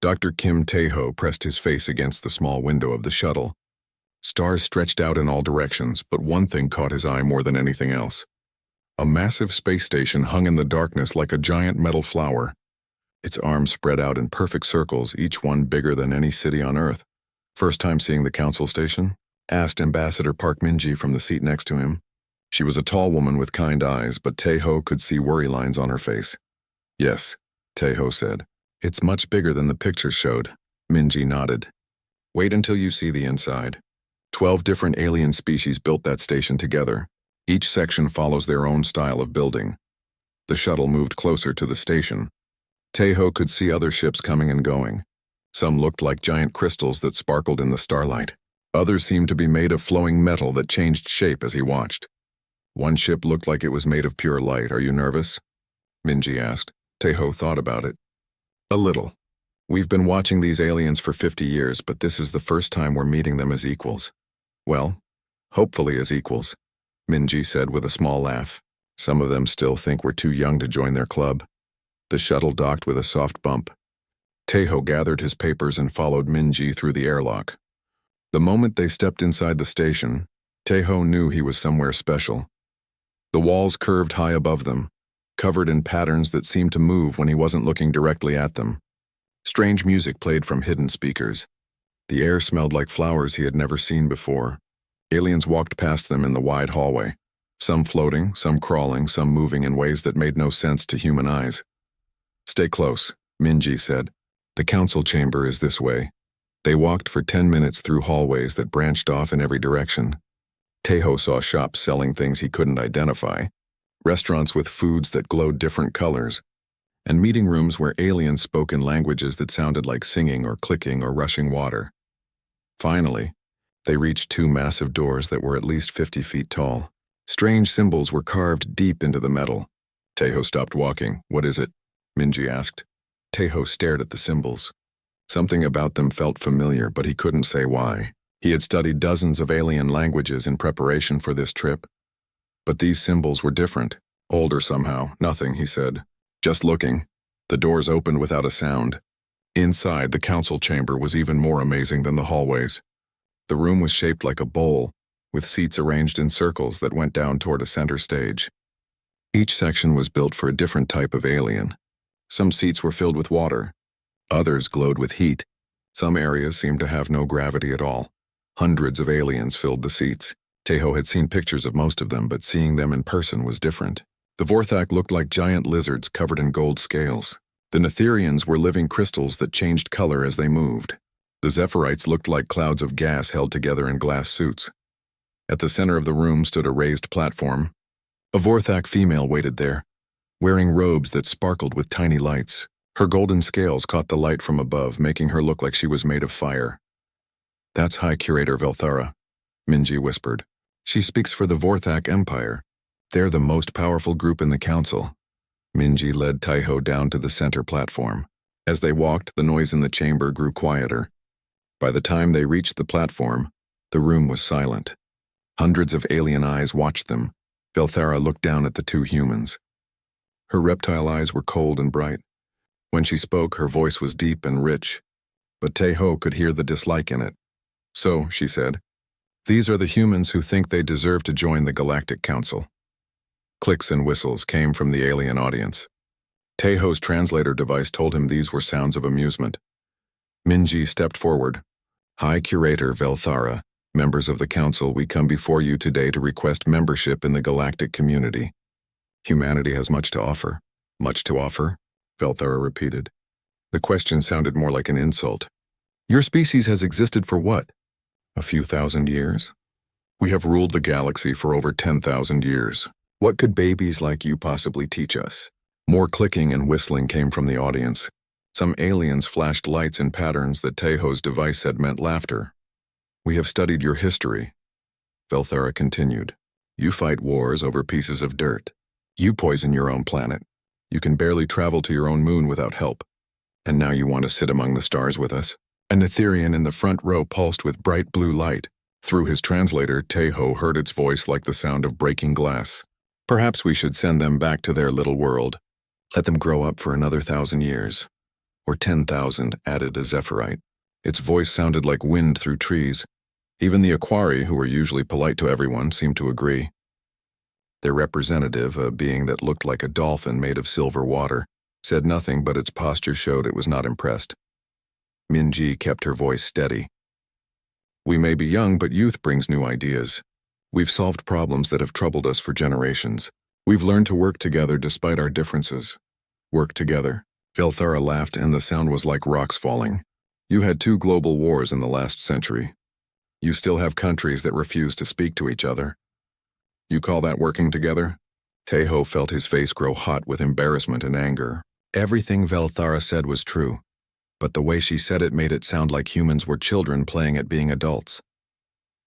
Dr. Kim Tae-ho pressed his face against the small window of the shuttle. Stars stretched out in all directions, but one thing caught his eye more than anything else. A massive space station hung in the darkness like a giant metal flower. Its arms spread out in perfect circles, each one bigger than any city on Earth. "First time seeing the council station?" asked Ambassador Park Min-ji from the seat next to him. She was a tall woman with kind eyes, but Tae-ho could see worry lines on her face. "Yes," Tae-ho said. "It's much bigger than the pictures showed." Min-ji nodded. "Wait until you see the inside." 12 different alien species built that station together. Each section follows their own style of building. The shuttle moved closer to the station. Tae-ho could see other ships coming and going. Some looked like giant crystals that sparkled in the starlight. Others seemed to be made of flowing metal that changed shape as he watched. One ship looked like it was made of pure light. "Are you nervous?" Min-ji asked. Tae-ho thought about it. "A little. We've been watching these aliens for 50 years, but this is the first time we're meeting them as equals." "Well, hopefully as equals," Min-ji said with a small laugh. "Some of them still think we're too young to join their club." The shuttle docked with a soft bump. Tae-ho gathered his papers and followed Min-ji through the airlock. The moment they stepped inside the station, Tae-ho knew he was somewhere special. The walls curved high above them, covered in patterns that seemed to move when he wasn't looking directly at them. Strange music played from hidden speakers. The air smelled like flowers he had never seen before. Aliens walked past them in the wide hallway, some floating, some crawling, some moving in ways that made no sense to human eyes. "Stay close," Min-ji said. "The council chamber is this way." They walked for 10 minutes through hallways that branched off in every direction. Tae-ho saw shops selling things he couldn't identify, restaurants with foods that glowed different colors, and meeting rooms where aliens spoke in languages that sounded like singing or clicking or rushing water. Finally, they reached 2 massive doors that were at least 50 feet tall. Strange symbols were carved deep into the metal. Tae-ho stopped walking. "What is it?" Min-ji asked. Tae-ho stared at the symbols. Something about them felt familiar, but he couldn't say why. He had studied dozens of alien languages in preparation for this trip. But these symbols were different. "Older somehow. Nothing," he said. "Just looking." The doors opened without a sound. Inside, the council chamber was even more amazing than the hallways. The room was shaped like a bowl, with seats arranged in circles that went down toward a center stage. Each section was built for a different type of alien. Some seats were filled with water. Others glowed with heat. Some areas seemed to have no gravity at all. Hundreds of aliens filled the seats. Tae-ho had seen pictures of most of them, but seeing them in person was different. The Vorthak looked like giant lizards covered in gold scales. The Netherians were living crystals that changed color as they moved. The Zephirites looked like clouds of gas held together in glass suits. At the center of the room stood a raised platform. A Vorthak female waited there, wearing robes that sparkled with tiny lights. Her golden scales caught the light from above, making her look like she was made of fire. "That's High Curator Velthara," Min-ji whispered. "She speaks for the Vorthak Empire. They're the most powerful group in the council." Min-ji led Tae-ho down to the center platform. As they walked, the noise in the chamber grew quieter. By the time they reached the platform, the room was silent. Hundreds of alien eyes watched them. Velthara looked down at the 2 humans. Her reptile eyes were cold and bright. When she spoke, her voice was deep and rich, but Tae-ho could hear the dislike in it. "So," she said, "these are the humans who think they deserve to join the Galactic Council." Clicks and whistles came from the alien audience. Tae-ho's translator device told him these were sounds of amusement. Min-ji stepped forward. "High Curator Velthara, members of the Council, we come before you today to request membership in the galactic community. Humanity has much to offer." "Much to offer?" Velthara repeated. The question sounded more like an insult. "Your species has existed for what? A few thousand years? We have ruled the galaxy for over 10,000 years. What could babies like you possibly teach us?" More clicking and whistling came from the audience. Some aliens flashed lights in patterns that Tae-ho's device said meant laughter. "We have studied your history," Velthara continued. "You fight wars over pieces of dirt. You poison your own planet. You can barely travel to your own moon without help. And now you want to sit among the stars with us?" A Netherian in the front row pulsed with bright blue light. Through his translator, Tae-ho heard its voice like the sound of breaking glass. "Perhaps we should send them back to their little world. Let them grow up for another 1,000 years. Or 10,000, added a Zephyrite. Its voice sounded like wind through trees. Even the Aquari, who were usually polite to everyone, seemed to agree. Their representative, a being that looked like a dolphin made of silver water, said nothing, but its posture showed it was not impressed. Minji kept her voice steady. We may be young, but youth brings new ideas. We've solved problems that have troubled us for generations. We've learned to work together despite our differences. Work together? Velthara laughed, and the sound was like rocks falling. You had 2 global wars in the last century. You still have countries that refuse to speak to each other. You call that working together? Teho felt his face grow hot with embarrassment and anger. Everything Velthara said was true, but the way she said it made it sound like humans were children playing at being adults.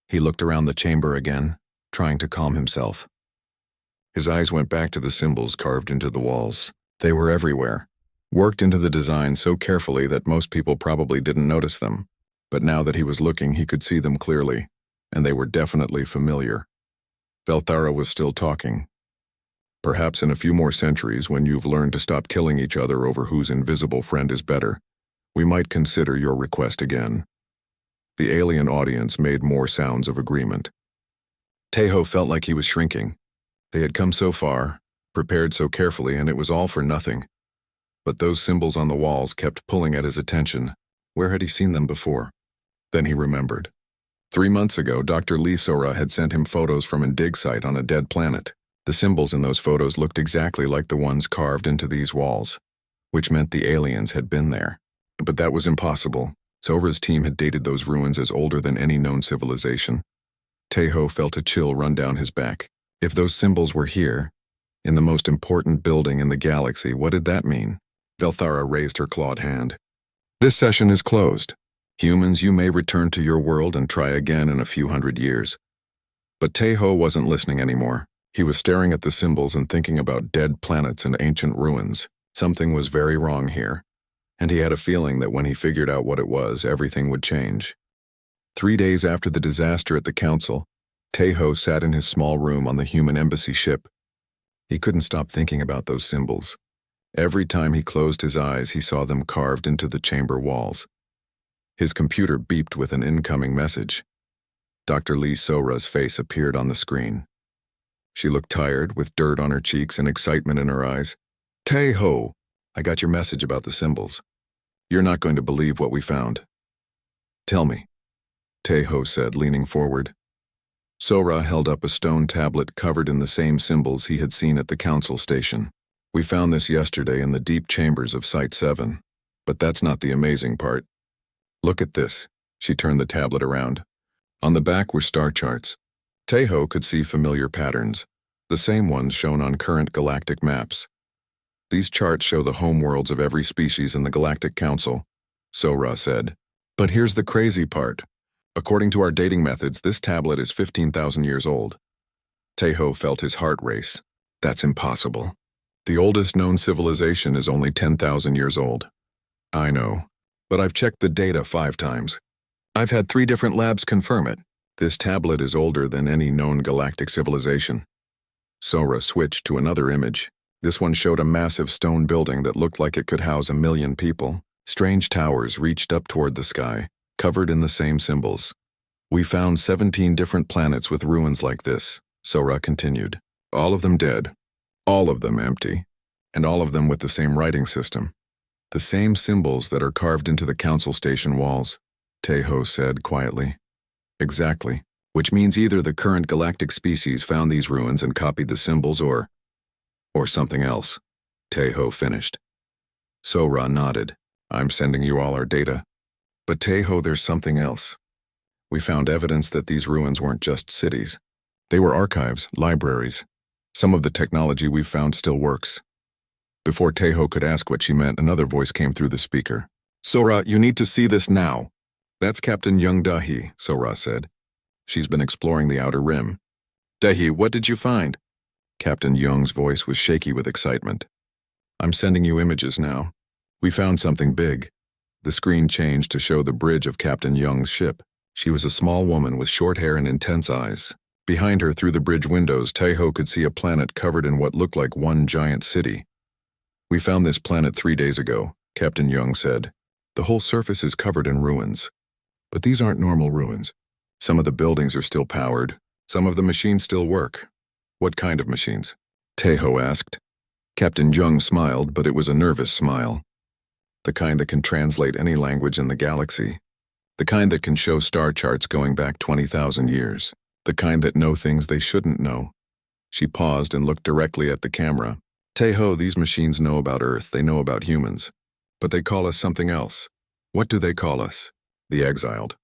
He looked around the chamber again, trying to calm himself. His eyes went back to the symbols carved into the walls. They were everywhere, worked into the design so carefully that most people probably didn't notice them. But now that he was looking, he could see them clearly, and they were definitely familiar. Velthara was still talking. Perhaps in a few more centuries, when you've learned to stop killing each other over whose invisible friend is better, we might consider your request again. The alien audience made more sounds of agreement. Teho felt like he was shrinking. They had come so far, prepared so carefully, and it was all for nothing. But those symbols on the walls kept pulling at his attention. Where had he seen them before? Then he remembered. 3 months ago, Dr. Lee Sora had sent him photos from a dig site on a dead planet. The symbols in those photos looked exactly like the ones carved into these walls, which meant the aliens had been there. But that was impossible. Sora's team had dated those ruins as older than any known civilization. Teho felt a chill run down his back. If those symbols were here, in the most important building in the galaxy, what did that mean? Velthara raised her clawed hand. This session is closed. Humans, you may return to your world and try again in a few hundred years. But Teho wasn't listening anymore. He was staring at the symbols and thinking about dead planets and ancient ruins. Something was very wrong here, and he had a feeling that when he figured out what it was, everything would change. 3 days after the disaster at the council, Teho sat in his small room on the human embassy ship. He couldn't stop thinking about those symbols. Every time he closed his eyes, he saw them carved into the chamber walls. His computer beeped with an incoming message. Dr. Lee Sora's face appeared on the screen. She looked tired, with dirt on her cheeks and excitement in her eyes. Teho, I got your message about the symbols. You're not going to believe what we found. Tell me, Teho said, leaning forward. Sora held up a stone tablet covered in the same symbols he had seen at the council station. We found this yesterday in the deep chambers of Site 7. But that's not the amazing part. Look at this. She turned the tablet around. On the back were star charts. Teho could see familiar patterns, the same ones shown on current galactic maps. These charts show the homeworlds of every species in the Galactic Council, Sora said. But here's the crazy part. According to our dating methods, this tablet is 15,000 years old. Teho felt his heart race. That's impossible. The oldest known civilization is only 10,000 years old. I know, but I've checked the data 5 times. I've had 3 different labs confirm it. This tablet is older than any known galactic civilization. Sora switched to another image. This one showed a massive stone building that looked like it could house 1 million people. Strange towers reached up toward the sky, covered in the same symbols. We found 17 different planets with ruins like this, Sora continued. All of them dead. All of them empty. And all of them with the same writing system. The same symbols that are carved into the council station walls, Teho said quietly. Exactly. Which means either the current galactic species found these ruins and copied the symbols or something else, Teho finished. Sora nodded. I'm sending you all our data. But Teho, there's something else. We found evidence that these ruins weren't just cities. They were archives, libraries. Some of the technology we've found still works. Before Teho could ask what she meant, another voice came through the speaker. Sora, you need to see this now. That's Captain Young Dahi, Sora said. She's been exploring the Outer Rim. Dahi, what did you find? Captain Young's voice was shaky with excitement. I'm sending you images now. We found something big. The screen changed to show the bridge of Captain Young's ship. She was a small woman with short hair and intense eyes. Behind her, through the bridge windows, Teho could see a planet covered in what looked like one giant city. We found this planet 3 days ago, Captain Young said. The whole surface is covered in ruins. But these aren't normal ruins. Some of the buildings are still powered. Some of the machines still work. What kind of machines? Taeho asked. Captain Young smiled, but it was a nervous smile. The kind that can translate any language in the galaxy. The kind that can show star charts going back 20,000 years. The kind that know things they shouldn't know. She paused and looked directly at the camera. Taeho, these machines know about Earth, they know about humans. But they call us something else. What do they call us? The exiled.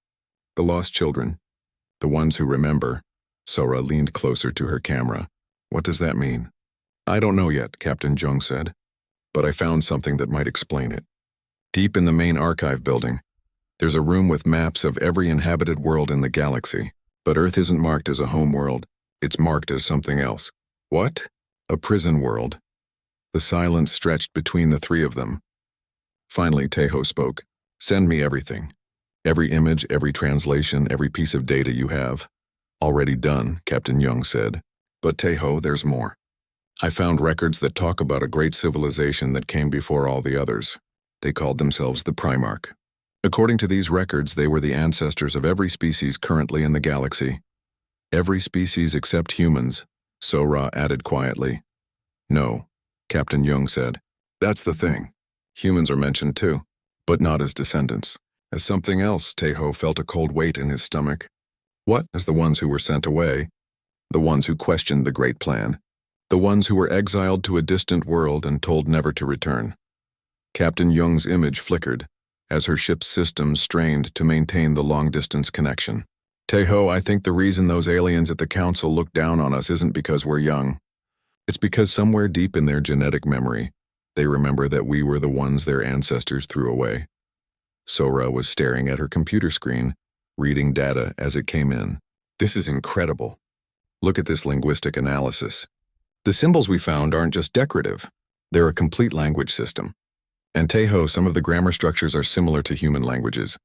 The lost children. The ones who remember. Sora leaned closer to her camera. What does that mean? I don't know yet, Captain Jung said. But I found something that might explain it. Deep in the main archive building, there's a room with maps of every inhabited world in the galaxy. But Earth isn't marked as a home world. It's marked as something else. What? A prison world. The silence stretched between the three of them. Finally, Taeho spoke. Send me everything. Every image, every translation, every piece of data you have. Already done, Captain Young said. But Taeho, there's more. I found records that talk about a great civilization that came before all the others. They called themselves the Primarch. According to these records, they were the ancestors of every species currently in the galaxy. Every species except humans, Sora added quietly. No, Captain Young said. That's the thing. Humans are mentioned too, but not as descendants. As something else, Taeho felt a cold weight in his stomach. What? As the ones who were sent away? The ones who questioned the Great Plan. The ones who were exiled to a distant world and told never to return. Captain Young's image flickered as her ship's systems strained to maintain the long-distance connection. Taeho, I think the reason those aliens at the council look down on us isn't because we're young. It's because somewhere deep in their genetic memory, they remember that we were the ones their ancestors threw away. Sora was staring at her computer screen, reading data as it came in. This is incredible. Look at this linguistic analysis. The symbols we found aren't just decorative. They're a complete language system. And Taeho, some of the grammar structures are similar to human languages.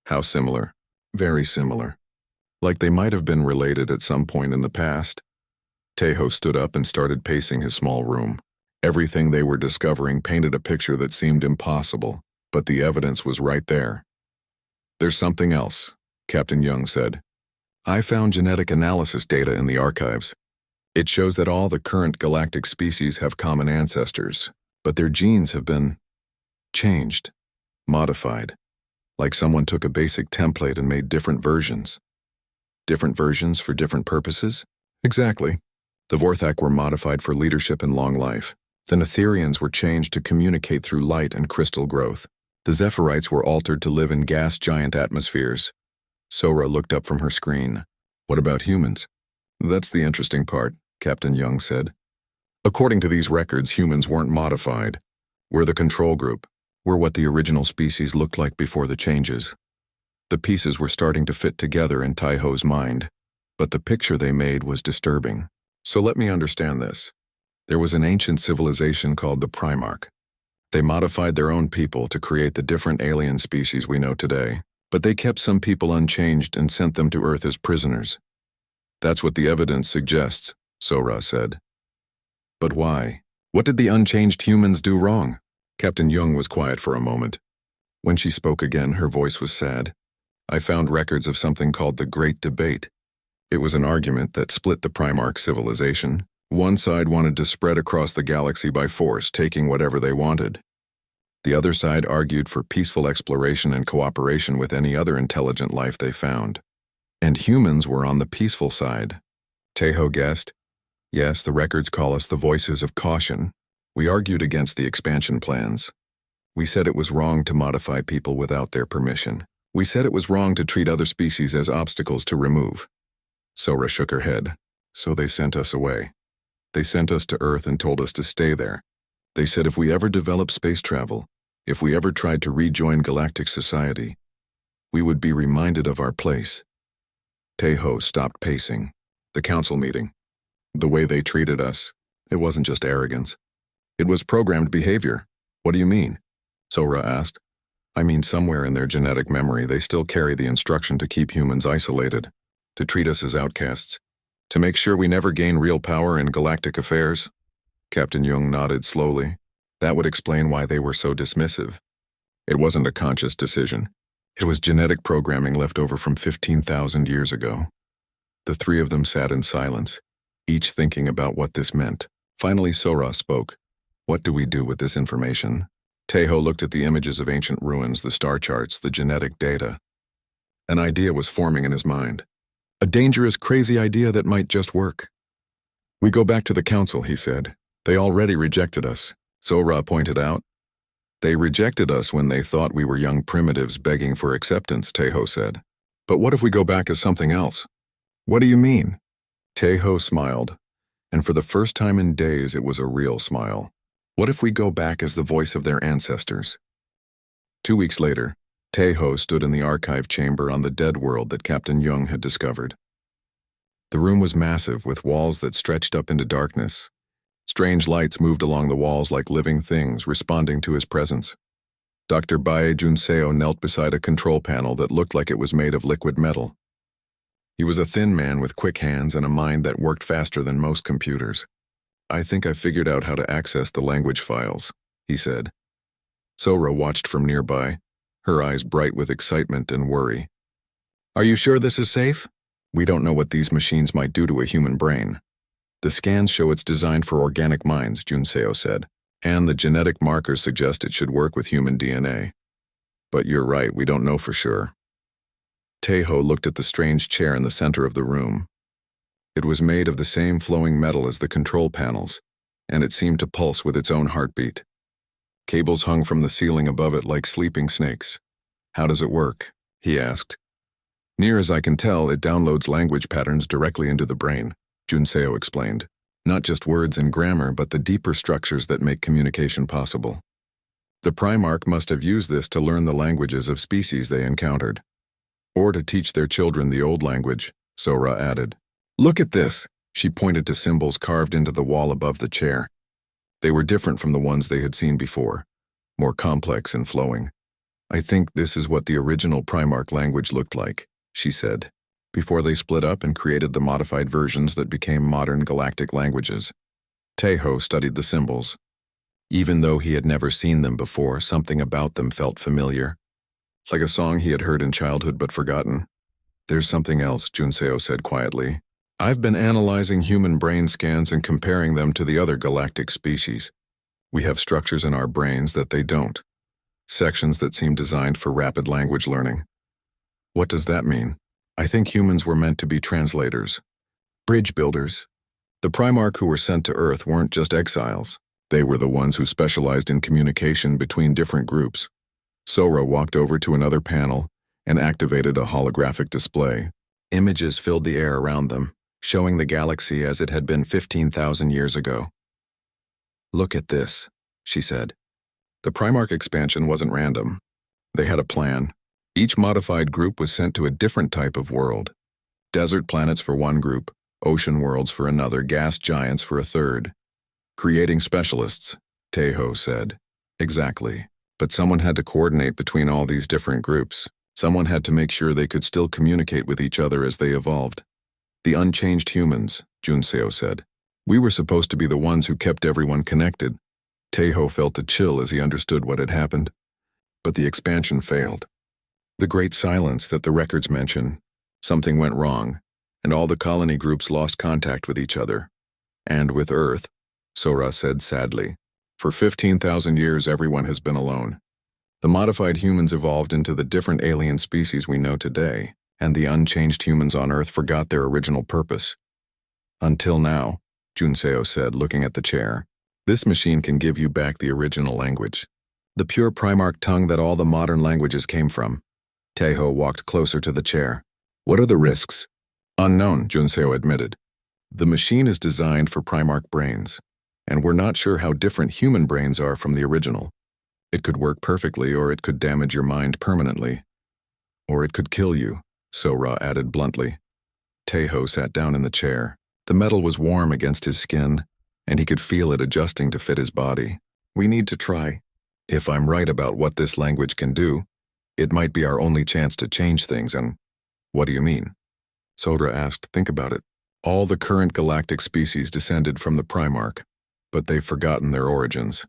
How similar? Very similar. Like they might have been related at some point in the past. Taeho stood up and started pacing his small room. Everything they were discovering painted a picture that seemed impossible, but the evidence was right there. There's something else, Captain Young said. I found genetic analysis data in the archives. It shows that all the current galactic species have common ancestors, but their genes have been changed, modified, like someone took a basic template and made different versions. Different versions for different purposes? Exactly. The Vorthak were modified for leadership and long life. The Netherians were changed to communicate through light and crystal growth. The Zephirites were altered to live in gas giant atmospheres. Sora looked up from her screen. What about humans? That's the interesting part, Captain Young said. According to these records, humans weren't modified. We're the control group. We're what the original species looked like before the changes. The pieces were starting to fit together in Taeho's mind, but the picture they made was disturbing. So let me understand this. There was an ancient civilization called the Primarch. They modified their own people to create the different alien species we know today, but they kept some people unchanged and sent them to Earth as prisoners. That's what the evidence suggests, Sora said. But why? What did the unchanged humans do wrong? Captain Young was quiet for a moment. When she spoke again, her voice was sad. I found records of something called the Great Debate. It was an argument that split the Primarch civilization. One side wanted to spread across the galaxy by force, taking whatever they wanted. The other side argued for peaceful exploration and cooperation with any other intelligent life they found. And humans were on the peaceful side. Taeho guessed. Yes, the records call us the voices of caution. We argued against the expansion plans. We said it was wrong to modify people without their permission. We said it was wrong to treat other species as obstacles to remove. Sora shook her head. So they sent us away. They sent us to Earth and told us to stay there. They said if we ever developed space travel, if we ever tried to rejoin galactic society, we would be reminded of our place. Taeho stopped pacing. The council meeting. The way they treated us, it wasn't just arrogance. It was programmed behavior. What do you mean? Sora asked. I mean, somewhere in their genetic memory, they still carry the instruction to keep humans isolated, to treat us as outcasts, to make sure we never gain real power in galactic affairs. Captain Young nodded slowly. That would explain why they were so dismissive. It wasn't a conscious decision. It was genetic programming left over from 15,000 years ago. The three of them sat in silence, each thinking about what this meant. Finally, Sora spoke. What do we do with this information? Tejo looked at the images of ancient ruins, the star charts, the genetic data. An idea was forming in his mind. A dangerous, crazy idea that might just work. We go back to the council, he said. They already rejected us, Sora pointed out. They rejected us when they thought we were young primitives begging for acceptance, Tejo said. But what if we go back as something else? What do you mean? Tejo smiled, and for the first time in days it was a real smile. What if we go back as the voice of their ancestors? 2 weeks later, Tejo stood in the archive chamber on the dead world that Captain Young had discovered. The room was massive, with walls that stretched up into darkness. Strange lights moved along the walls like living things, responding to his presence. Dr. Bae Junseo knelt beside a control panel that looked like it was made of liquid metal. He was a thin man with quick hands and a mind that worked faster than most computers. I think I figured out how to access the language files, he said. Sora watched from nearby, her eyes bright with excitement and worry. Are you sure this is safe? We don't know what these machines might do to a human brain. The scans show it's designed for organic minds, Junseo said, and the genetic markers suggest it should work with human DNA. But you're right, we don't know for sure. Tejo looked at the strange chair in the center of the room. It was made of the same flowing metal as the control panels, and it seemed to pulse with its own heartbeat. Cables hung from the ceiling above it like sleeping snakes. How does it work? He asked. Near as I can tell, it downloads language patterns directly into the brain, Junseo explained. Not just words and grammar, but the deeper structures that make communication possible. The Primarch must have used this to learn the languages of species they encountered. Or to teach their children the old language, Sora added. Look at this, she pointed to symbols carved into the wall above the chair. They were different from the ones they had seen before, more complex and flowing. I think this is what the original Primarch language looked like, she said, before they split up and created the modified versions that became modern galactic languages. Tejo studied the symbols. Even though he had never seen them before, something about them felt familiar. It's like a song he had heard in childhood but forgotten. There's something else, Junseo said quietly. I've been analyzing human brain scans and comparing them to the other galactic species. We have structures in our brains that they don't. Sections that seem designed for rapid language learning. What does that mean? I think humans were meant to be translators, bridge builders. The Primarch who were sent to Earth weren't just exiles. They were the ones who specialized in communication between different groups. Sora walked over to another panel and activated a holographic display. Images filled the air around them, showing the galaxy as it had been 15,000 years ago. Look at this, she said. The Primarch expansion wasn't random. They had a plan. Each modified group was sent to a different type of world. Desert planets for one group, ocean worlds for another, gas giants for a third. Creating specialists, Tejo said. Exactly. But someone had to coordinate between all these different groups. Someone had to make sure they could still communicate with each other as they evolved. The unchanged humans, Junseo said. We were supposed to be the ones who kept everyone connected. Tejo felt a chill as he understood what had happened. But the expansion failed. The great silence that the records mention, something went wrong, and all the colony groups lost contact with each other. And with Earth, Sora said sadly. For 15,000 years everyone has been alone. The modified humans evolved into the different alien species we know today, and the unchanged humans on Earth forgot their original purpose. Until now, Junseo said, looking at the chair, this machine can give you back the original language. The pure Primarch tongue that all the modern languages came from. Tejo walked closer to the chair. What are the risks? Unknown, Junseo admitted. The machine is designed for Primarch brains, and we're not sure how different human brains are from the original. It could work perfectly, or it could damage your mind permanently. Or it could kill you, Sora added bluntly. Tejo sat down in the chair. The metal was warm against his skin, and he could feel it adjusting to fit his body. We need to try. If I'm right about what this language can do, it might be our only chance to change things, and what do you mean? Sora asked. Think about it. All the current galactic species descended from the Primarch, but they've forgotten their origins.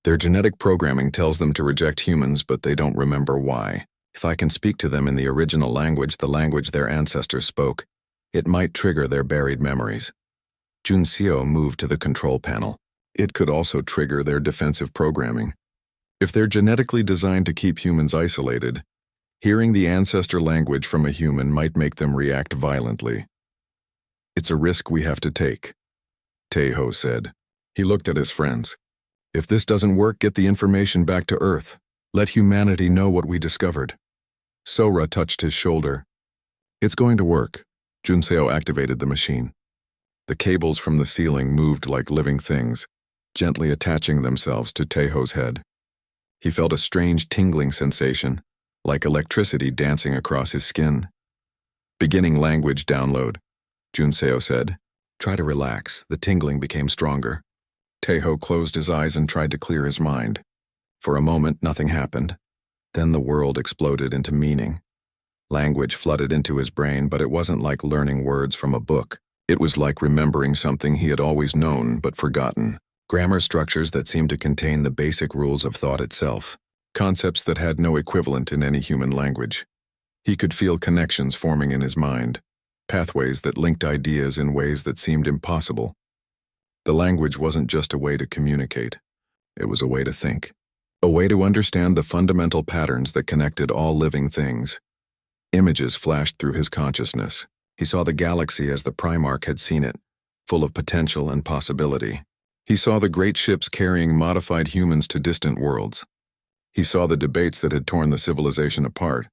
Their genetic programming tells them to reject humans, but they don't remember why. If I can speak to them in the original language, the language their ancestors spoke, it might trigger their buried memories. Junseo moved to the control panel. It could also trigger their defensive programming. If they're genetically designed to keep humans isolated, hearing the ancestor language from a human might make them react violently. It's a risk we have to take, Taeho said. He looked at his friends. If this doesn't work, get the information back to Earth. Let humanity know what we discovered. Sora touched his shoulder. It's going to work. Junseo activated the machine. The cables from the ceiling moved like living things, gently attaching themselves to Taeho's head. He felt a strange tingling sensation, like electricity dancing across his skin. Beginning language download, Junseo said. Try to relax. The tingling became stronger. Taeho closed his eyes and tried to clear his mind. For a moment, nothing happened. Then the world exploded into meaning. Language flooded into his brain, but it wasn't like learning words from a book. It was like remembering something he had always known but forgotten. Grammar structures that seemed to contain the basic rules of thought itself. Concepts that had no equivalent in any human language. He could feel connections forming in his mind. Pathways that linked ideas in ways that seemed impossible. The language wasn't just a way to communicate. It was a way to think. A way to understand the fundamental patterns that connected all living things. Images flashed through his consciousness. He saw the galaxy as the Primarch had seen it, full of potential and possibility. He saw the great ships carrying modified humans to distant worlds. He saw the debates that had torn the civilization apart,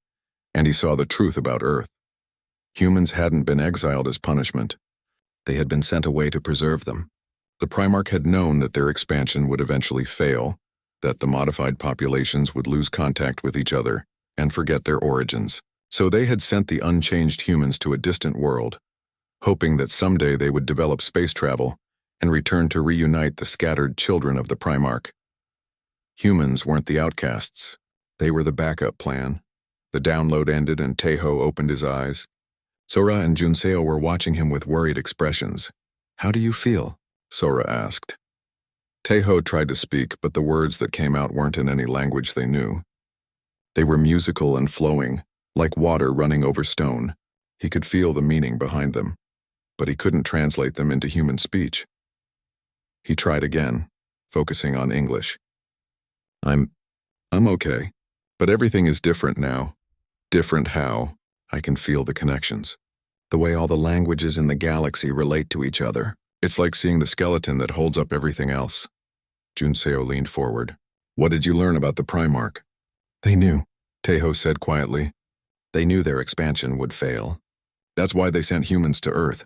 and he saw the truth about Earth. Humans hadn't been exiled as punishment. They had been sent away to preserve them. The Primarch had known that their expansion would eventually fail, that the modified populations would lose contact with each other and forget their origins. So they had sent the unchanged humans to a distant world, hoping that someday they would develop space travel and return to reunite the scattered children of the Primarch. Humans weren't the outcasts. They were the backup plan. The download ended and Taeho opened his eyes. Sora and Junseo were watching him with worried expressions. "How do you feel?" Sora asked. Taeho tried to speak, but the words that came out weren't in any language they knew. They were musical and flowing, like water running over stone. He could feel the meaning behind them, but he couldn't translate them into human speech. He tried again, focusing on English. I'm okay, but everything is different now. Different how? I can feel the connections. The way all the languages in the galaxy relate to each other. It's like seeing the skeleton that holds up everything else. Junseo leaned forward. What did you learn about the Primarch? They knew, Taeho said quietly. They knew their expansion would fail. That's why they sent humans to Earth.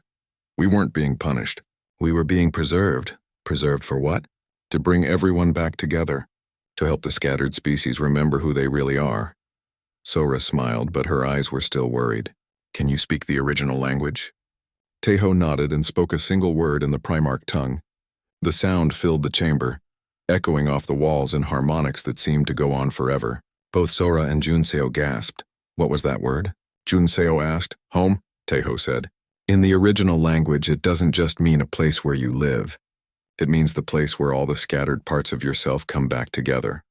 We weren't being punished. We were being preserved. Preserved for what? To bring everyone back together. To help the scattered species remember who they really are. Sora smiled, but her eyes were still worried. Can you speak the original language? Taeho nodded and spoke a single word in the Primarch tongue. The sound filled the chamber, echoing off the walls in harmonics that seemed to go on forever. Both Sora and Junseo gasped. What was that word? Junseo asked. Home, Taeho said. In the original language, it doesn't just mean a place where you live. It means the place where all the scattered parts of yourself come back together.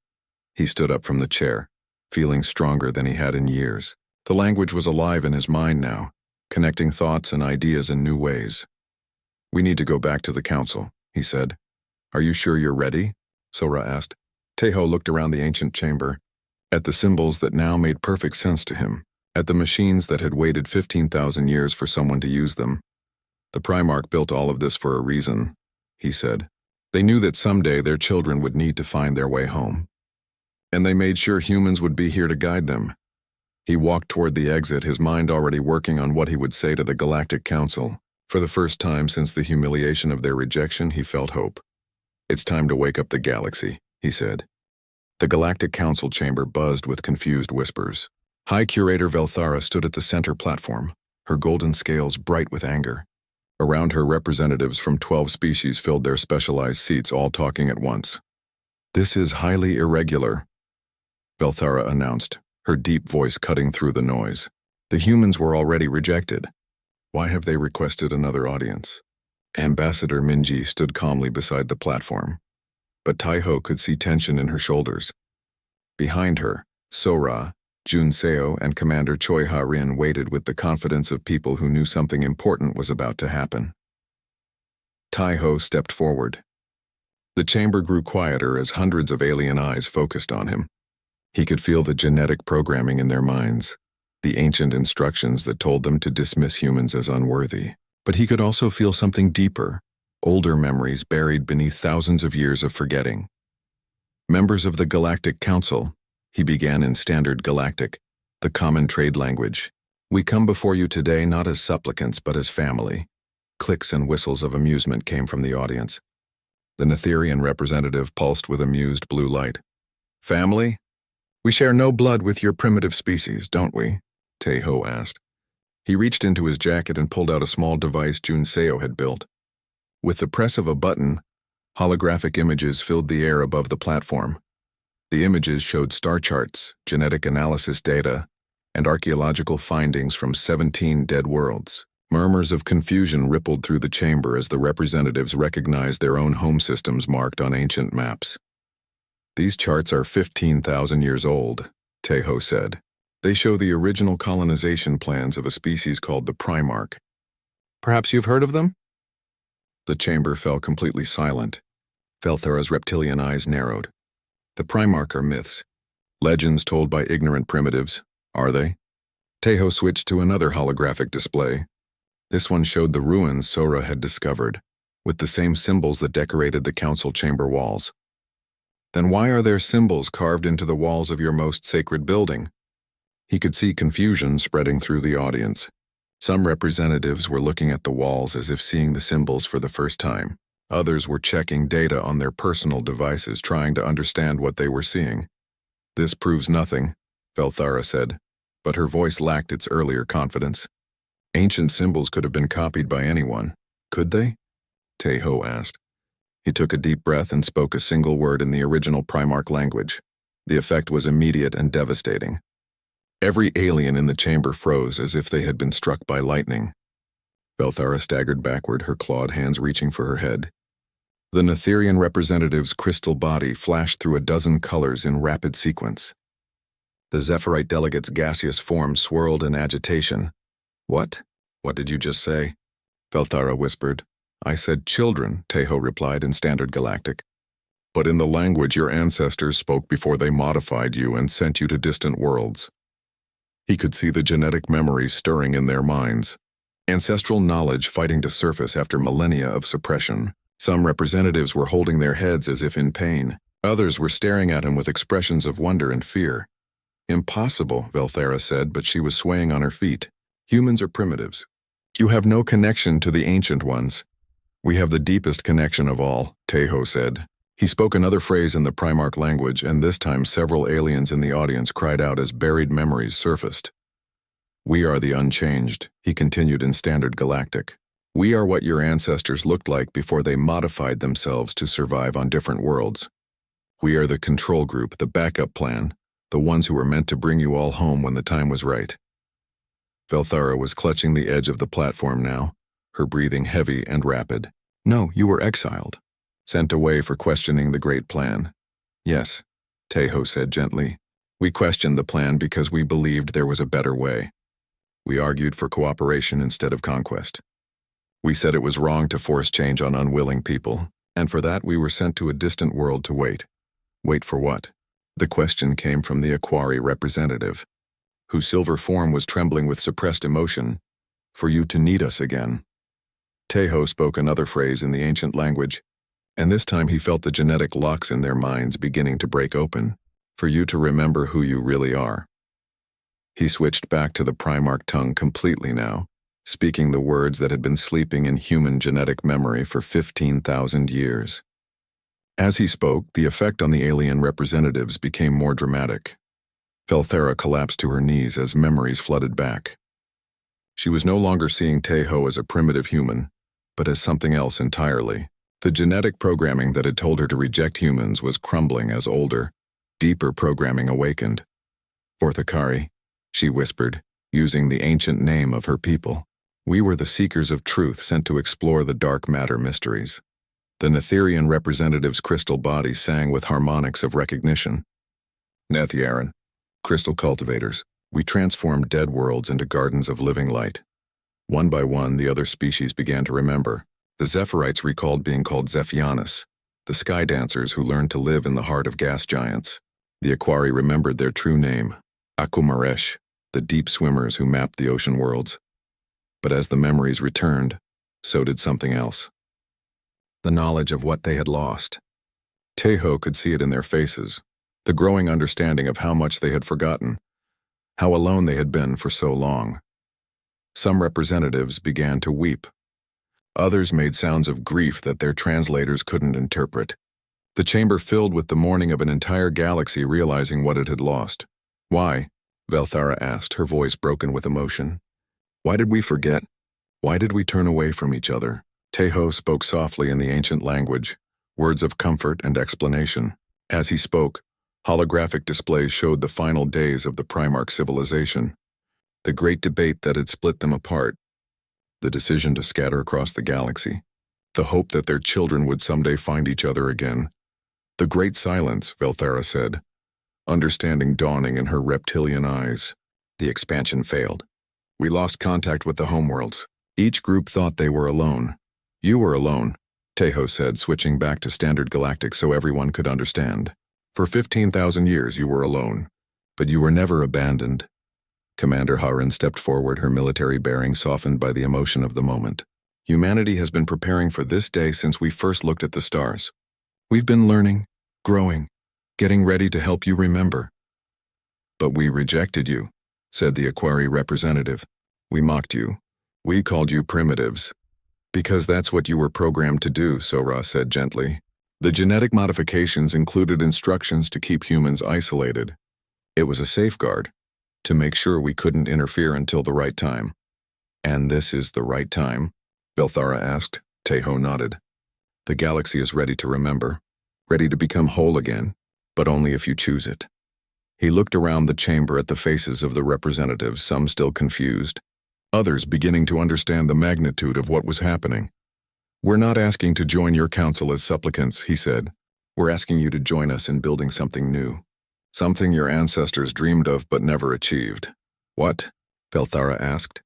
He stood up from the chair, feeling stronger than he had in years. The language was alive in his mind now, connecting thoughts and ideas in new ways. We need to go back to the council, he said. Are you sure you're ready? Sora asked. Taeho looked around the ancient chamber, at the symbols that now made perfect sense to him, at the machines that had waited 15,000 years for someone to use them. The Primarch built all of this for a reason, he said. They knew that someday their children would need to find their way home. And they made sure humans would be here to guide them. He walked toward the exit, his mind already working on what he would say to the Galactic Council. For the first time since the humiliation of their rejection, he felt hope. It's time to wake up the galaxy, he said. The Galactic Council chamber buzzed with confused whispers. High Curator Velthara stood at the center platform, her golden scales bright with anger. Around her, representatives from 12 species filled their specialized seats, all talking at once. This is highly irregular, Velthara announced, her deep voice cutting through the noise. The humans were already rejected. Why have they requested another audience? Ambassador Minji stood calmly beside the platform. but Taiho could see tension in her shoulders. Behind her, Sora, Junseo, and Commander Choi Ha-rin waited with the confidence of people who knew something important was about to happen. Taiho stepped forward. The chamber grew quieter as hundreds of alien eyes focused on him. He could feel the genetic programming in their minds, the ancient instructions that told them to dismiss humans as unworthy. But he could also feel something deeper, older memories buried beneath thousands of years of forgetting. Members of the Galactic Council, he began in Standard Galactic, the common trade language. We come before you today not as supplicants but as family. Clicks and whistles of amusement came from the audience. The Netherian representative pulsed with amused blue light. Family? We share no blood with your primitive species, don't we? Taiho asked. He reached into his jacket and pulled out a small device Junseo had built. With the press of a button, holographic images filled the air above the platform. The images showed star charts, genetic analysis data, and archaeological findings from 17 dead worlds. Murmurs of confusion rippled through the chamber as the representatives recognized their own home systems marked on ancient maps. These charts are 15,000 years old, Taiho said. They show the original colonization plans of a species called the Primarch. Perhaps you've heard of them? The chamber fell completely silent. Velthara's reptilian eyes narrowed. The Primarch are myths. Legends told by ignorant primitives, are they? Taiho switched to another holographic display. This one showed the ruins Sora had discovered, with the same symbols that decorated the council chamber walls. Then why are there symbols carved into the walls of your most sacred building? He could see confusion spreading through the audience. Some representatives were looking at the walls as if seeing the symbols for the first time. Others were checking data on their personal devices, trying to understand what they were seeing. This proves nothing, Velthara said, but her voice lacked its earlier confidence. Ancient symbols could have been copied by anyone. Could they? Taiho asked. He took a deep breath and spoke a single word in the original Primarch language. The effect was immediate and devastating. Every alien in the chamber froze as if they had been struck by lightning. Velthara staggered backward, her clawed hands reaching for her head. The Netherian representative's crystal body flashed through a dozen colors in rapid sequence. The Zephyrite delegate's gaseous form swirled in agitation. What? What did you just say? Velthara whispered. I said children, Taiho replied in Standard Galactic. But in the language your ancestors spoke before they modified you and sent you to distant worlds. He could see the genetic memories stirring in their minds. Ancestral knowledge fighting to surface after millennia of suppression. Some representatives were holding their heads as if in pain. Others were staring at him with expressions of wonder and fear. Impossible, Velthara said, but she was swaying on her feet. Humans are primitives. You have no connection to the ancient ones. We have the deepest connection of all, Taiho said. He spoke another phrase in the Primarch language, and this time several aliens in the audience cried out as buried memories surfaced. We are the unchanged, he continued in Standard Galactic. We are what your ancestors looked like before they modified themselves to survive on different worlds. We are the control group, the backup plan, the ones who were meant to bring you all home when the time was right. Velthara was clutching the edge of the platform now, her breathing heavy and rapid. No, you were exiled. Sent away for questioning the great plan. Yes, Taiho said gently. We questioned the plan because we believed there was a better way. We argued for cooperation instead of conquest. We said it was wrong to force change on unwilling people, and for that we were sent to a distant world to wait. Wait for what? The question came from the Aquari representative, whose silver form was trembling with suppressed emotion. For you to need us again. Taiho spoke another phrase in the ancient language, and this time he felt the genetic locks in their minds beginning to break open. For you to remember who you really are. He switched back to the Primarch tongue completely now, speaking the words that had been sleeping in human genetic memory for 15,000 years. As he spoke, the effect on the alien representatives became more dramatic. Velthara collapsed to her knees as memories flooded back. She was no longer seeing Taiho as a primitive human, but as something else entirely. The genetic programming that had told her to reject humans was crumbling as older, deeper programming awakened. Orthakari, she whispered, using the ancient name of her people. We were the seekers of truth sent to explore the dark matter mysteries. The Netherian representative's crystal body sang with harmonics of recognition. Nethiaran, crystal cultivators, we transformed dead worlds into gardens of living light. One by one, the other species began to remember. The Zephirites recalled being called Zephianus, the sky dancers who learned to live in the heart of gas giants. The Aquari remembered their true name, Akumaresh, the deep swimmers who mapped the ocean worlds. But as the memories returned, so did something else. The knowledge of what they had lost. Teho could see it in their faces, the growing understanding of how much they had forgotten, how alone they had been for so long. Some representatives began to weep. Others made sounds of grief that their translators couldn't interpret. The chamber filled with the mourning of an entire galaxy realizing what it had lost. Why? Velthara asked, her voice broken with emotion. Why did we forget? Why did we turn away from each other? Teho spoke softly in the ancient language, words of comfort and explanation. As he spoke, holographic displays showed the final days of the Primarch civilization, the great debate that had split them apart, the decision to scatter across the galaxy, the hope that their children would someday find each other again. The great silence, Velthara said, understanding dawning in her reptilian eyes. The expansion failed. We lost contact with the homeworlds. Each group thought they were alone. You were alone, Teho said, switching back to Standard Galactic so everyone could understand. For 15,000 years you were alone, but you were never abandoned. Commander Haran stepped forward, her military bearing softened by the emotion of the moment. Humanity has been preparing for this day since we first looked at the stars. We've been learning, growing, getting ready to help you remember. But we rejected you, said the Aquari representative. We mocked you. We called you primitives. Because that's what you were programmed to do, Sora said gently. The genetic modifications included instructions to keep humans isolated. It was a safeguard, to make sure we couldn't interfere until the right time. And this is the right time? Velthara asked. Teho nodded. The galaxy is ready to remember, ready to become whole again, but only if you choose it. He looked around the chamber at the faces of the representatives, some still confused, others beginning to understand the magnitude of what was happening. We're not asking to join your council as supplicants, he said. We're asking you to join us in building something new. Something your ancestors dreamed of but never achieved. What? Velthara asked.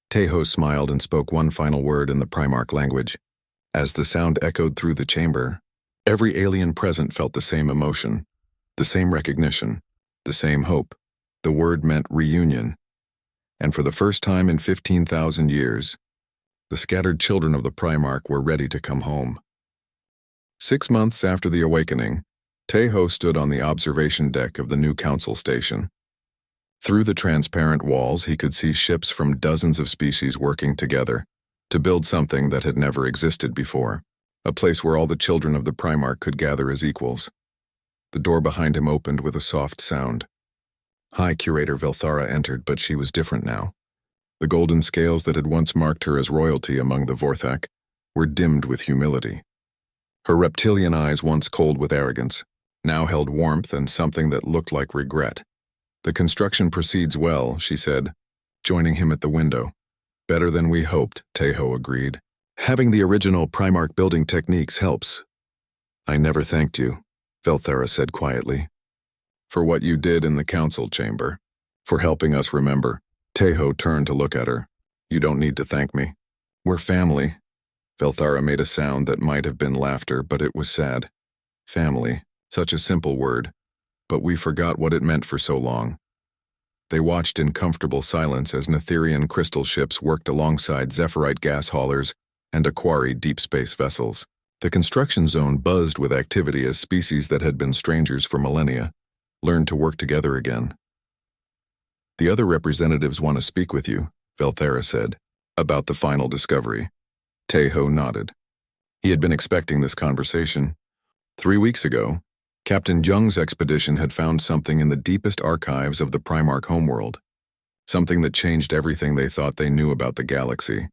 Teho smiled and spoke one final word in the Primarch language. As the sound echoed through the chamber, every alien present felt the same emotion, the same recognition, the same hope. The word meant reunion. And for the first time in 15,000 years, the scattered children of the Primarch were ready to come home. 6 months after the awakening, Teho stood on the observation deck of the new council station. Through the transparent walls, he could see ships from dozens of species working together to build something that had never existed before, a place where all the children of the Primarch could gather as equals. The door behind him opened with a soft sound. High Curator Velthara entered, but she was different now. The golden scales that had once marked her as royalty among the Vorthak were dimmed with humility. Her reptilian eyes, once cold with arrogance, now held warmth and something that looked like regret. The construction proceeds well, she said, joining him at the window. Better than we hoped, Teho agreed. Having the original Primarch building techniques helps. I never thanked you, Velthara said quietly. For what you did in the council chamber. For helping us remember. Teho turned to look at her. You don't need to thank me. We're family. Velthara made a sound that might have been laughter, but it was sad. Family. Such a simple word, but we forgot what it meant for so long. They watched in comfortable silence as Netherian crystal ships worked alongside Zephyrite gas haulers and Aquari deep space vessels. The construction zone buzzed with activity as species that had been strangers for millennia learned to work together again. The other representatives want to speak with you, Velthara said, about the final discovery. Teho nodded. He had been expecting this conversation. 3 weeks ago, Captain Jung's expedition had found something in the deepest archives of the Primarch homeworld, something that changed everything they thought they knew about the galaxy.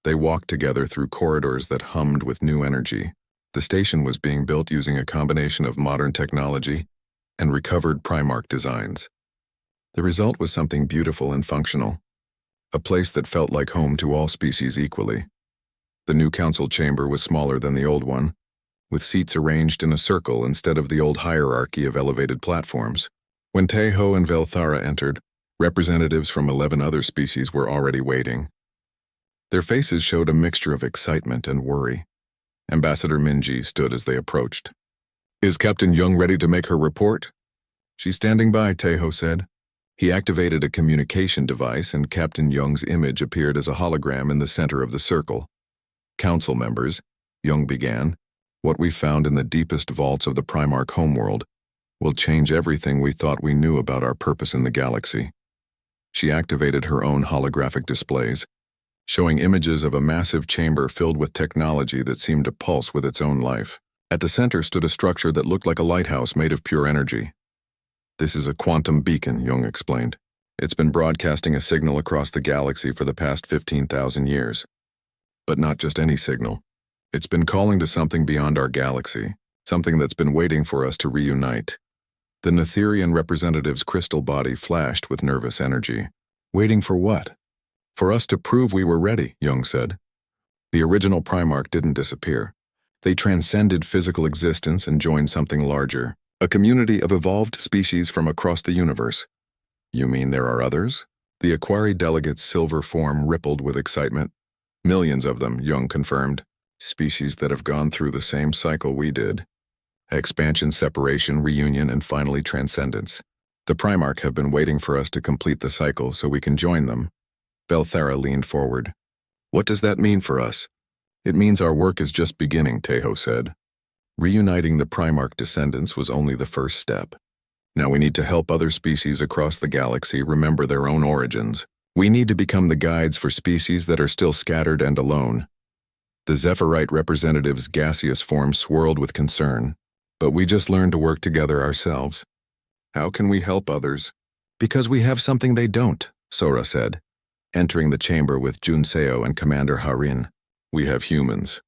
They walked together through corridors that hummed with new energy. The station was being built using a combination of modern technology and recovered Primarch designs. The result was something beautiful and functional, a place that felt like home to all species equally. The new council chamber was smaller than the old one, with seats arranged in a circle instead of the old hierarchy of elevated platforms. When Tejo and Velthara entered, representatives from 11 other species were already waiting. Their faces showed a mixture of excitement and worry. Ambassador Minji stood as they approached. "Is Captain Young ready to make her report?" "She's standing by," Tejo said. He activated a communication device and Captain Young's image appeared as a hologram in the center of the circle. "Council members," Young began, "what we found in the deepest vaults of the Primarch homeworld will change everything we thought we knew about our purpose in the galaxy." She activated her own holographic displays, showing images of a massive chamber filled with technology that seemed to pulse with its own life. At the center stood a structure that looked like a lighthouse made of pure energy. "This is a quantum beacon," Young explained. "It's been broadcasting a signal across the galaxy for the past 15,000 years. But not just any signal. It's been calling to something beyond our galaxy, something that's been waiting for us to reunite." The Netherian representative's crystal body flashed with nervous energy. "Waiting for what?" "For us to prove we were ready," Young said. "The original Primarch didn't disappear. They transcended physical existence and joined something larger, a community of evolved species from across the universe." "You mean there are others?" The Aquari delegate's silver form rippled with excitement. "Millions of them," Young confirmed. "Species that have gone through the same cycle we did. Expansion, separation, reunion, and finally transcendence. The Primarch have been waiting for us to complete the cycle so we can join them." Velthara leaned forward. "What does that mean for us?" "It means our work is just beginning," Tejo said. "Reuniting the Primarch descendants was only the first step. Now we need to help other species across the galaxy remember their own origins. We need to become the guides for species that are still scattered and alone." The Zephyrite representative's gaseous form swirled with concern. "But we just learned to work together ourselves. How can we help others?" "Because we have something they don't," Sora said, entering the chamber with Junseo and Commander Harin. "We have humans."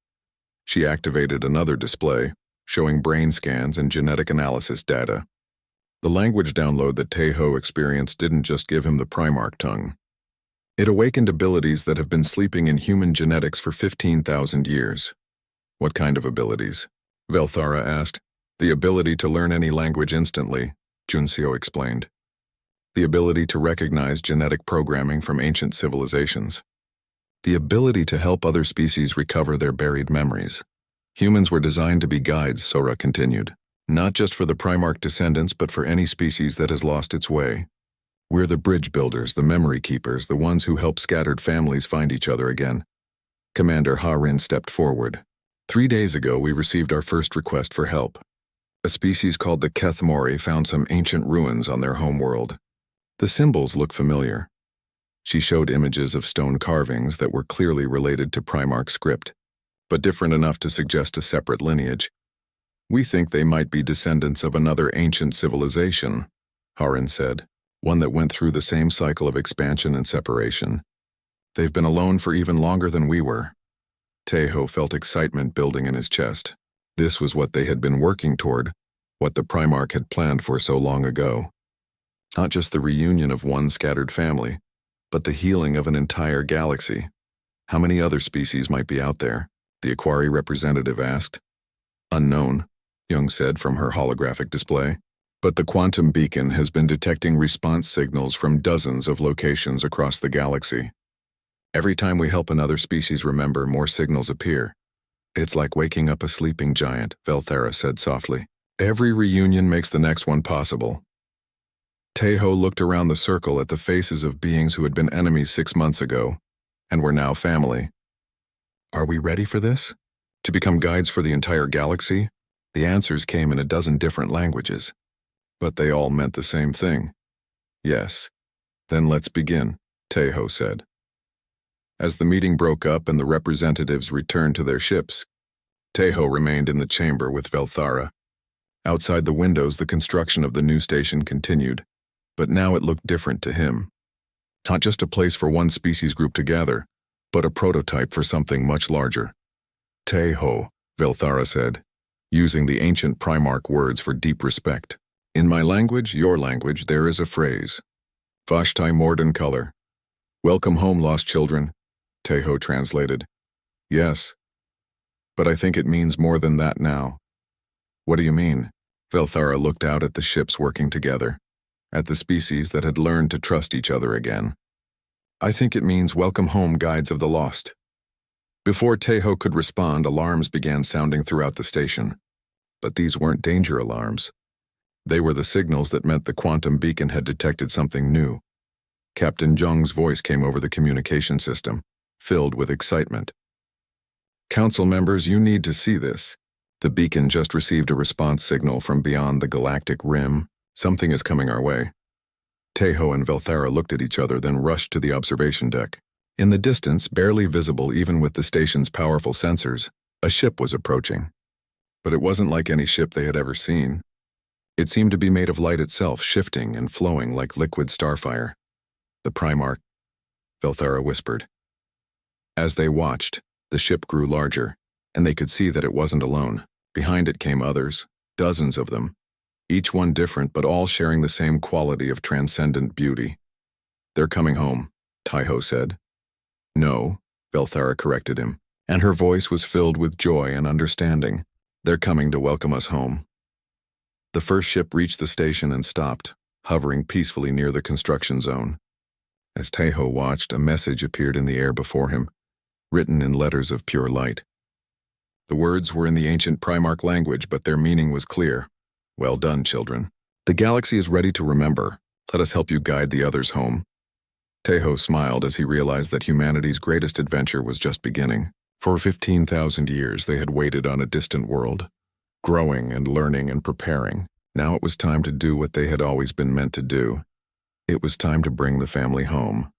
She activated another display, showing brain scans and genetic analysis data. The language download that Tejo experienced didn't just give him the Primarch tongue. It awakened abilities that have been sleeping in human genetics for 15,000 years. "What kind of abilities?" Velthara asked. "The ability to learn any language instantly," Junseo explained. "The ability to recognize genetic programming from ancient civilizations. The ability to help other species recover their buried memories. Humans were designed to be guides," Sora continued. "Not just for the Primarch descendants, but for any species that has lost its way. We're the bridge builders, the memory keepers, the ones who help scattered families find each other again." Commander Harin stepped forward. 3 days ago, we received our first request for help. A species called the Kethmori found some ancient ruins on their homeworld. The symbols look familiar. She showed images of stone carvings that were clearly related to Primarch script, but different enough to suggest a separate lineage. "We think they might be descendants of another ancient civilization," Harin said, "one that went through the same cycle of expansion and separation. They've been alone for even longer than we were." Tejo felt excitement building in his chest. This was what they had been working toward, what the Primarch had planned for so long ago. Not just the reunion of one scattered family, but the healing of an entire galaxy. "How many other species might be out there?" the Aquari representative asked. "Unknown," Young said from her holographic display. "But the quantum beacon has been detecting response signals from dozens of locations across the galaxy. Every time we help another species remember, more signals appear. It's like waking up a sleeping giant," Velthara said softly. "Every reunion makes the next one possible." Tejo looked around the circle at the faces of beings who had been enemies 6 months ago, and were now family. "Are we ready for this? To become guides for the entire galaxy?" The answers came in a dozen different languages, but they all meant the same thing. "Yes." "Then let's begin," Tejo said. As the meeting broke up and the representatives returned to their ships, Tejo remained in the chamber with Velthara. Outside the windows, the construction of the new station continued, but now it looked different to him. Not just a place for one species group to gather, but a prototype for something much larger. "Tejo," Velthara said, using the ancient Primarch words for deep respect. "In my language, your language, there is a phrase. Vashtai Morden color. Welcome home, lost children," Tejo translated. "Yes. But I think it means more than that now. What do you mean? Velthara looked out at the ships working together, at the species that had learned to trust each other again. I think it means welcome home, guides of the lost. Before Tejo could respond, alarms began sounding throughout the station. But these weren't danger alarms. They were the signals that meant the quantum beacon had detected something new. Captain Zheng's voice came over the communication system, filled with excitement. Council members, you need to see this. The beacon just received a response signal from beyond the galactic rim. Something is coming our way. Tejo and Velthara looked at each other, then rushed to the observation deck. In the distance, barely visible even with the station's powerful sensors, a ship was approaching. But it wasn't like any ship they had ever seen. It seemed to be made of light itself, shifting and flowing like liquid starfire. The Primarch, Velthara whispered. As they watched, the ship grew larger, and they could see that it wasn't alone. Behind it came others, dozens of them, each one different but all sharing the same quality of transcendent beauty. They're coming home, Tejo said. No, Velthara corrected him, and her voice was filled with joy and understanding. They're coming to welcome us home. The first ship reached the station and stopped, hovering peacefully near the construction zone. As Tejo watched, a message appeared in the air before him, written in letters of pure light. The words were in the ancient Primarch language, but their meaning was clear. Well done, children. The galaxy is ready to remember. Let us help you guide the others home. Tejo smiled as he realized that humanity's greatest adventure was just beginning. For 15,000 years they had waited on a distant world, growing and learning and preparing. Now it was time to do what they had always been meant to do. It was time to bring the family home.